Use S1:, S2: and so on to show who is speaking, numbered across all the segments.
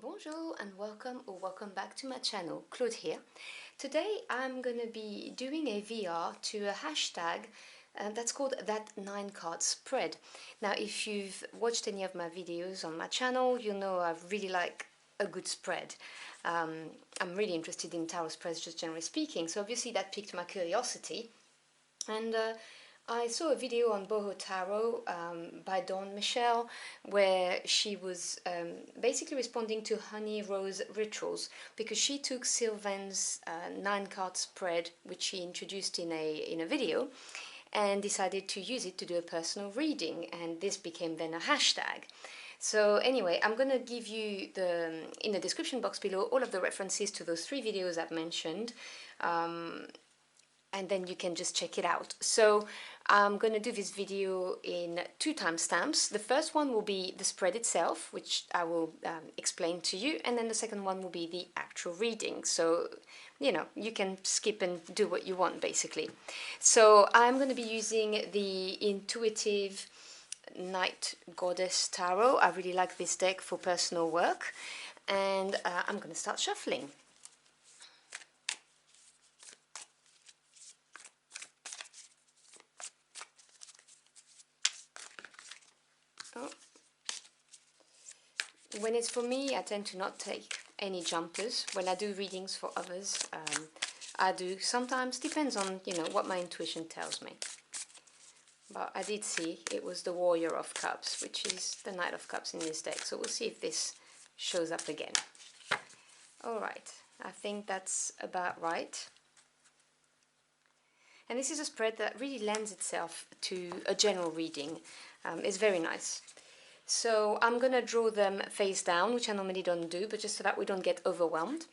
S1: Bonjour and welcome back to my channel. Claude here. Today I'm going to be doing a VR to a hashtag that's called that 9 card spread. Now if you've watched any of my videos on my channel, you know I really like a good spread. I'm really interested in tarot spreads, just generally speaking, so obviously that piqued my curiosity, and I saw a video on Boho Tarot by Dawn Michelle where she was basically responding to Honey Rose Rituals, because she took Sylvain's 9 card spread, which she introduced in a video, and decided to use it to do a personal reading, and this became then a hashtag. So anyway, I'm going to give you in the description box below all of the references to those 3 videos I've mentioned. And then you can just check it out. So I'm going to do this video in 2 timestamps. The first one will be the spread itself, which I will explain to you, and then the second one will be the actual reading. So, you know, you can skip and do what you want, basically. So I'm going to be using the Intuitive Night Goddess Tarot. I really like this deck for personal work, and I'm going to start shuffling. When it's for me, I tend to not take any jumpers. When I do readings for others, I do. Sometimes, depends on, you know, what my intuition tells me. But I did see it was the Warrior of Cups, which is the Knight of Cups in this deck. So we'll see if this shows up again. Alright, I think that's about right. And this is a spread that really lends itself to a general reading. It's very nice. So I'm going to draw them face down, which I normally don't do, but just so that we don't get overwhelmed.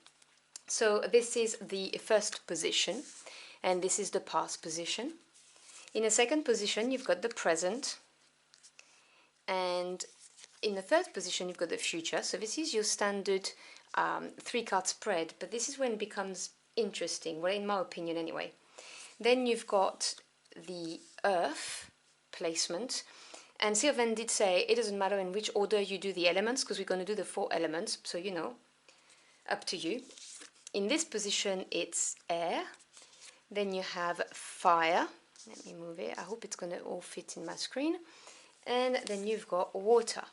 S1: So this is the first position, and this is the past position. In the second position, you've got the present, and in the third position, you've got the future. So this is your standard 3-card spread, but this is when it becomes interesting, well, in my opinion anyway. Then you've got the earth placement. And Sylvain did say it doesn't matter in which order you do the elements, because we're going to do the 4 elements, so you know, up to you. In this position it's air, then you have fire, let me move it, I hope it's going to all fit in my screen, and then you've got water.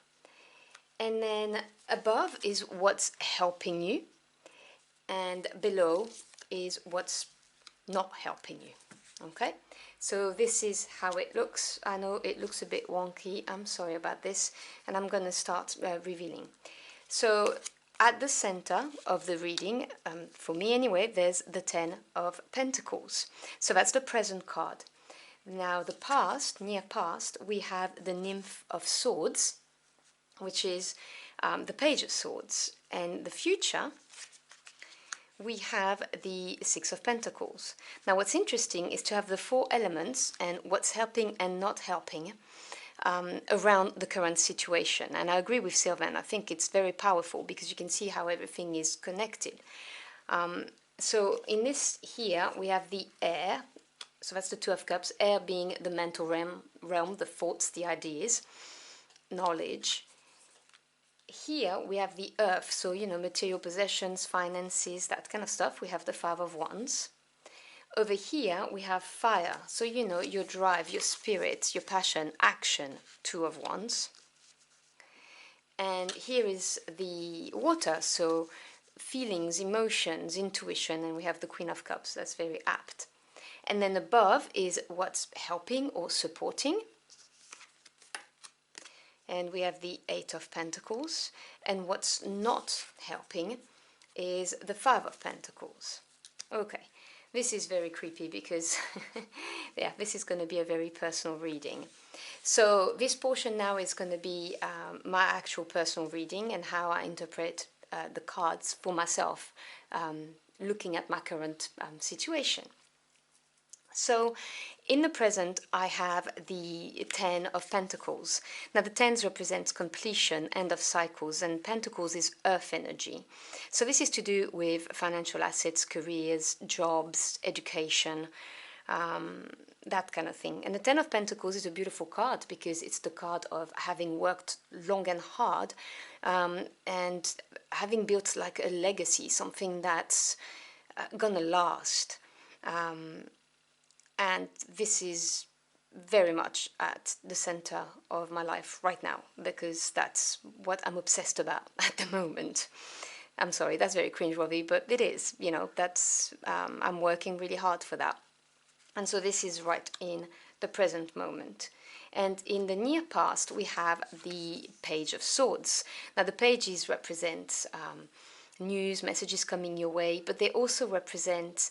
S1: And then above is what's helping you, and below is what's not helping you, okay? So this is how it looks. I know it looks a bit wonky, I'm sorry about this, and I'm going to start revealing. So at the center of the reading, for me anyway, there's the 10 of Pentacles. So that's the present card. Now the past, near past, we have the Nymph of Swords, which is the Page of Swords. And the future, we have the 6 of Pentacles. Now what's interesting is to have the 4 elements and what's helping and not helping around the current situation. And I agree with Sylvain, I think it's very powerful because you can see how everything is connected. So in this here we have the air, so that's the 2 of Cups, air being the mental realm, the thoughts, the ideas, knowledge. Here we have the earth, so you know, material possessions, finances, that kind of stuff. We have the 5 of Wands. Over here we have fire, so you know, your drive, your spirit, your passion, action, 2 of Wands. And here is the water, so feelings, emotions, intuition, and we have the Queen of Cups. That's very apt. And then above is what's helping or supporting. And we have the 8 of Pentacles, and what's not helping is the 5 of Pentacles. Okay, this is very creepy because yeah, this is going to be a very personal reading. So this portion now is going to be my actual personal reading and how I interpret the cards for myself, looking at my current situation. So in the present I have the 10 of Pentacles. Now the 10s represents completion, end of cycles, and Pentacles is earth energy. So this is to do with financial assets, careers, jobs, education, that kind of thing. And the Ten of Pentacles is a beautiful card because it's the card of having worked long and hard, and having built like a legacy, something that's gonna last. And this is very much at the center of my life right now, because that's what I'm obsessed about at the moment. I'm sorry, that's very cringeworthy, but it is, you know, that's, I'm working really hard for that. And so this is right in the present moment. And in the near past, we have the Page of Swords. Now, the pages represent news, messages coming your way, but they also represent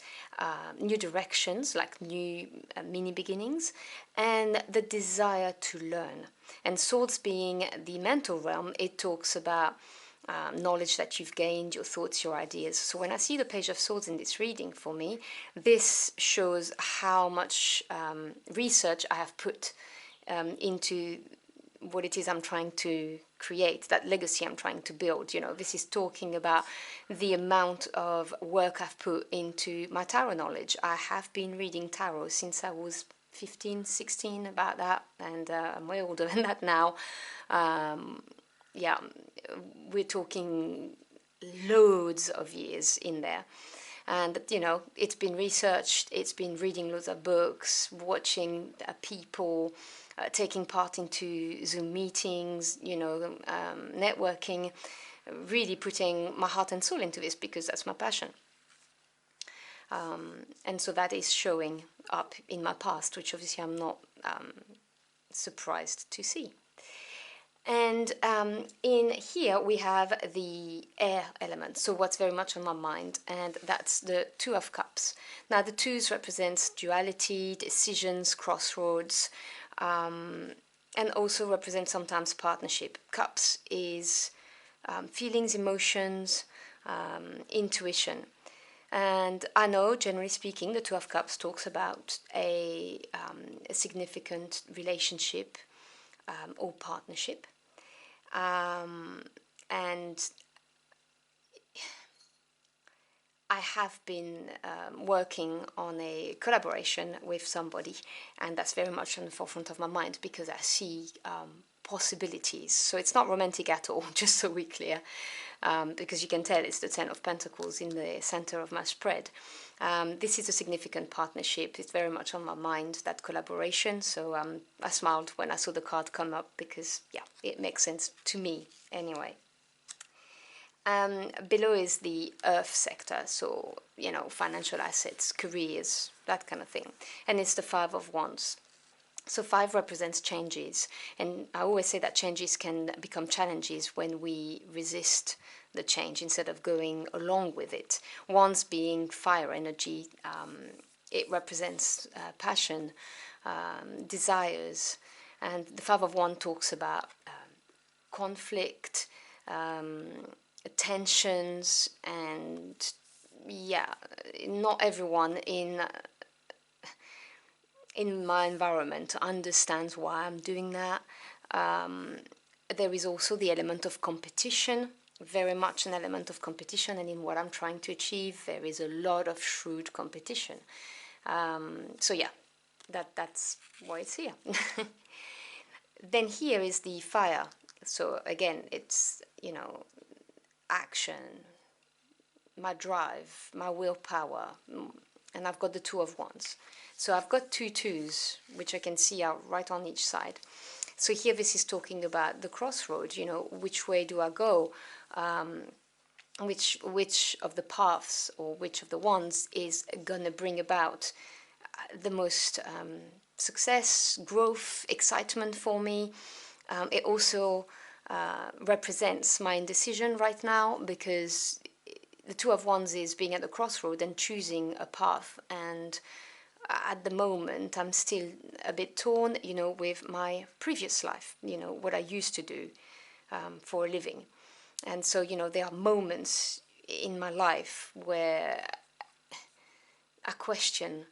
S1: new directions, like new mini beginnings, and the desire to learn. And swords being the mental realm, it talks about knowledge that you've gained, your thoughts, your ideas. So when I see the Page of Swords in this reading, for me, this shows how much research I have put into what it is I'm trying to create, that legacy I'm trying to build. You know, this is talking about the amount of work I've put into my tarot knowledge. I have been reading tarot since I was 15, 16, about that, and I'm way older than that now. Yeah, we're talking loads of years in there. And, you know, it's been researched, it's been reading loads of books, watching people, taking part into Zoom meetings, you know, networking, really putting my heart and soul into this because that's my passion. And so that is showing up in my past, which obviously I'm not surprised to see. And in here we have the air element, so what's very much on my mind, and that's the Two of Cups. Now the twos represents duality, decisions, crossroads, and also represents sometimes partnership. Cups is feelings, emotions, intuition. And I know, generally speaking, the Two of Cups talks about a significant relationship or partnership. And I have been working on a collaboration with somebody, and that's very much on the forefront of my mind because I see possibilities. So it's not romantic at all, just so we're clear, because you can tell it's the Ten of Pentacles in the center of my spread. This is a significant partnership. It's very much on my mind, that collaboration. So I smiled when I saw the card come up because, yeah, it makes sense to me anyway. Below is the earth sector, so, you know, financial assets, careers, that kind of thing. And it's the Five of Wands. So 5 represents changes, and I always say that changes can become challenges when we resist the change instead of going along with it. Wands being fire energy, it represents passion, desires, and the Five of Wands talks about conflict, tensions, and yeah, not everyone in my environment understands why I'm doing that. There is also the element of competition, very much an element of competition, and in what I'm trying to achieve there is a lot of shrewd competition. So yeah, that's why it's here. Then here is the fire. So again, it's, you know, action, my drive, my willpower, and I've got the Two of Wands. So I've got two twos, which I can see are right on each side. So here this is talking about the crossroads, you know, which way do I go? Which of the paths or which of the wands is going to bring about the most success, growth, excitement for me. It also represents my indecision right now because the Two of Wands is being at the crossroad and choosing a path, and at the moment I'm still a bit torn, you know, with my previous life, you know, what I used to do for a living. And so, you know, there are moments in my life where I question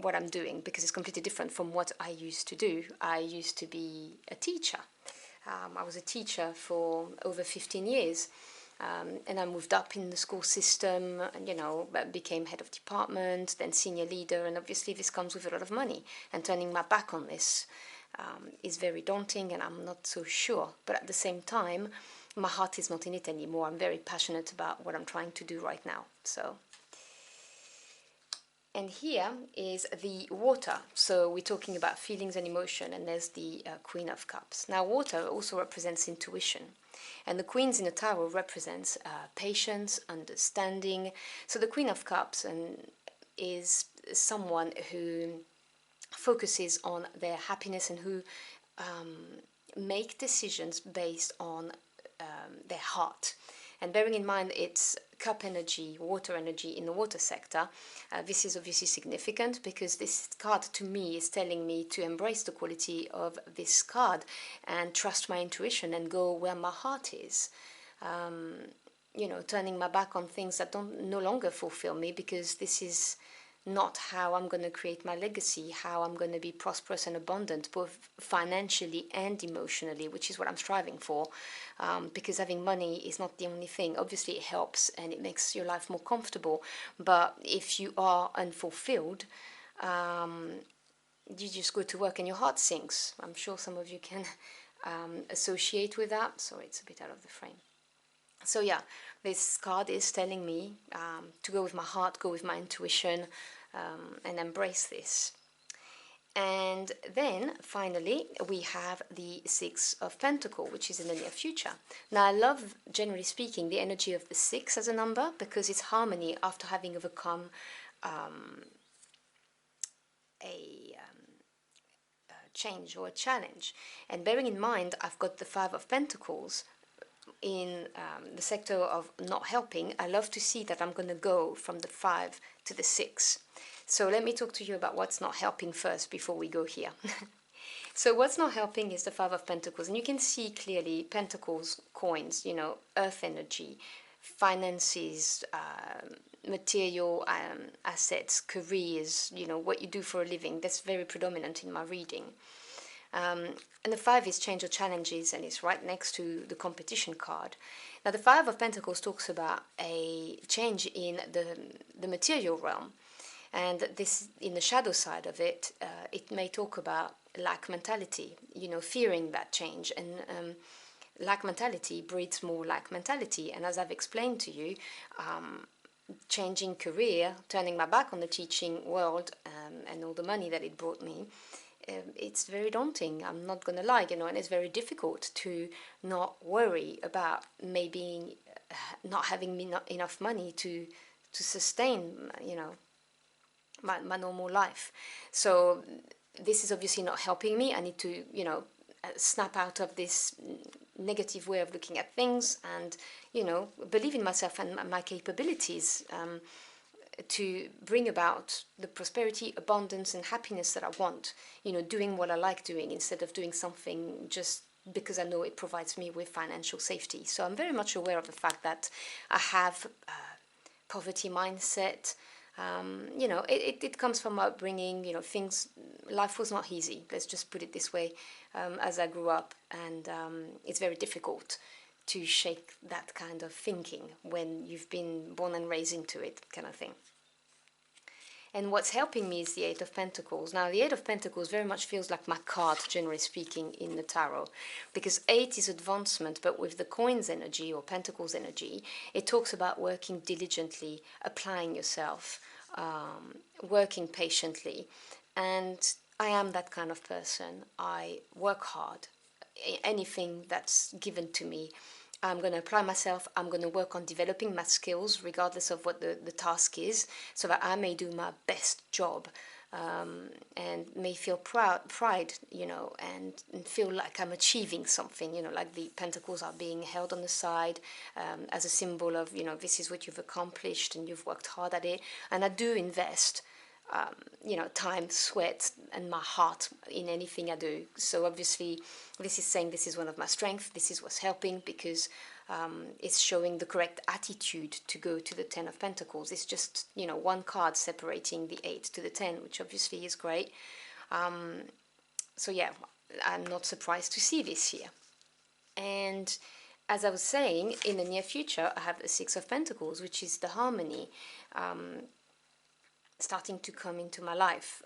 S1: what I'm doing because it's completely different from what I used to do. I used to be a teacher. I was a teacher for over 15 years. And I moved up in the school system, and, you know, became head of department, then senior leader, and obviously this comes with a lot of money. And turning my back on this is very daunting, and I'm not so sure. But at the same time, my heart is not in it anymore. I'm very passionate about what I'm trying to do right now. So, and here is the water. So we're talking about feelings and emotion, and there's the Queen of Cups. Now, water also represents intuition. And the Queens in the Tarot represents patience, understanding. So the Queen of Cups is someone who focuses on their happiness and who make decisions based on their heart. And bearing in mind it's cup energy, water energy in the water sector, this is obviously significant because this card to me is telling me to embrace the quality of this card and trust my intuition and go where my heart is. You know, turning my back on things that no longer fulfill me, because this is not how I'm going to create my legacy, how I'm going to be prosperous and abundant, both financially and emotionally, which is what I'm striving for. Because having money is not the only thing. Obviously, it helps and it makes your life more comfortable. But if you are unfulfilled, you just go to work and your heart sinks. I'm sure some of you can associate with that. Sorry, it's a bit out of the frame. So yeah, this card is telling me to go with my heart, go with my intuition, and embrace this. And then finally we have the Six of Pentacles, which is in the near future. Now I love, generally speaking, the energy of the six as a number because it's harmony after having overcome a change or a challenge. And bearing in mind I've got the Five of Pentacles in the sector of not helping, I love to see that I'm going to go from the 5 to the 6. So let me talk to you about what's not helping first before we go here. So what's not helping is the Five of Pentacles, and you can see clearly Pentacles, coins, you know, earth energy, finances, material assets, careers, you know, what you do for a living. That's very predominant in my reading. And the 5 is change or challenges, and it's right next to the competition card. Now the Five of Pentacles talks about a change in the material realm, and this, in the shadow side of it, it may talk about lack mentality, you know, fearing that change, and lack mentality breeds more lack mentality. And as I've explained to you, changing career, turning my back on the teaching world and all the money that it brought me, it's very daunting, I'm not going to lie, you know, and it's very difficult to not worry about maybe not having enough money to sustain, you know, my normal life. So this is obviously not helping me. I need to, you know, snap out of this negative way of looking at things and, you know, believe in myself and my capabilities to bring about the prosperity, abundance and happiness that I want, you know, doing what I like doing instead of doing something just because I know it provides me with financial safety. So I'm very much aware of the fact that I have poverty mindset. You know, it comes from my upbringing, you know, life was not easy, let's just put it this way, as I grew up, and it's very difficult to shake that kind of thinking when you've been born and raised into it, kind of thing. And what's helping me is the Eight of Pentacles. Now, the Eight of Pentacles very much feels like my card, generally speaking, in the tarot, because 8 is advancement, but with the coins energy or Pentacles energy, it talks about working diligently, applying yourself, working patiently. And I am that kind of person. I work hard. Anything that's given to me, I'm going to apply myself, I'm going to work on developing my skills regardless of what the task is, so that I may do my best job, and may feel pride, you know, and feel like I'm achieving something, you know, like the Pentacles are being held on the side as a symbol of, you know, this is what you've accomplished and you've worked hard at it. And I do invest you know, time, sweat, and my heart in anything I do. So obviously, this is saying this is one of my strengths. This is what's helping, because it's showing the correct attitude to go to the 10 of Pentacles. It's just, you know, one card separating the 8 to the 10, which obviously is great. So yeah, I'm not surprised to see this here. And as I was saying, in the near future, I have the Six of Pentacles, which is the harmony starting to come into my life.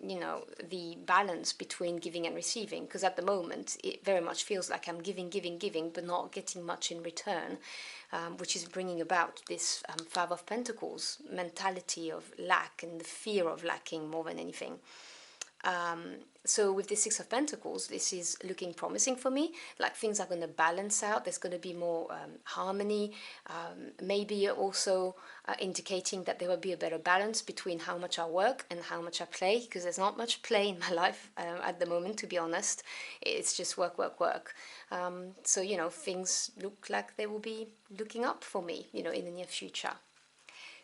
S1: You know, the balance between giving and receiving, because at the moment it very much feels like I'm giving, giving, giving, but not getting much in return, which is bringing about this Five of Pentacles mentality of lack and the fear of lacking more than anything. So with the Six of Pentacles, this is looking promising for me. Like things are going to balance out. There's going to be more harmony. Maybe also indicating that there will be a better balance between how much I work and how much I play, because there's not much play in my life at the moment, to be honest. It's just work, work, work. So, you know, things look like they will be looking up for me, you know, in the near future.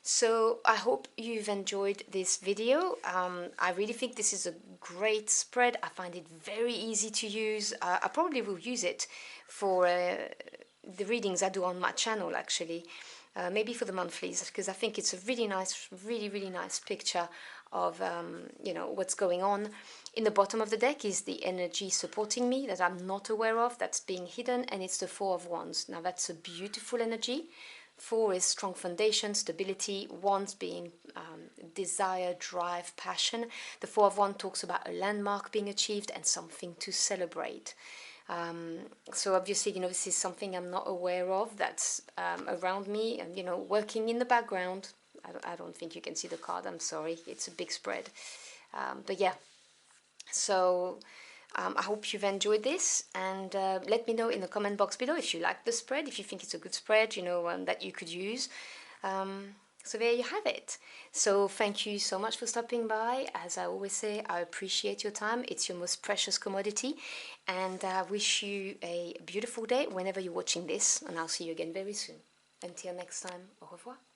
S1: So I hope you've enjoyed this video. I really think this is a great spread. I find it very easy to use. I probably will use it for the readings I do on my channel, actually. Maybe for the monthlies, because I think it's a really nice, really nice picture of, you know, what's going on. In the bottom of the deck is the energy supporting me that I'm not aware of, that's being hidden, and it's the Four of Wands. Now that's a beautiful energy. Four is strong foundation, stability. Wands being desire, drive, passion. The Four of Wands talks about a landmark being achieved and something to celebrate. So obviously, you know, this is something I'm not aware of that's around me and, you know, working in the background. I don't think you can see the card, I'm sorry. It's a big spread. But yeah, so I hope you've enjoyed this, and let me know in the comment box below if you like the spread, if you think it's a good spread, you know, that you could use. So there you have it. So thank you so much for stopping by. As I always say, I appreciate your time. It's your most precious commodity, and I wish you a beautiful day whenever you're watching this, and I'll see you again very soon. Until next time, au revoir.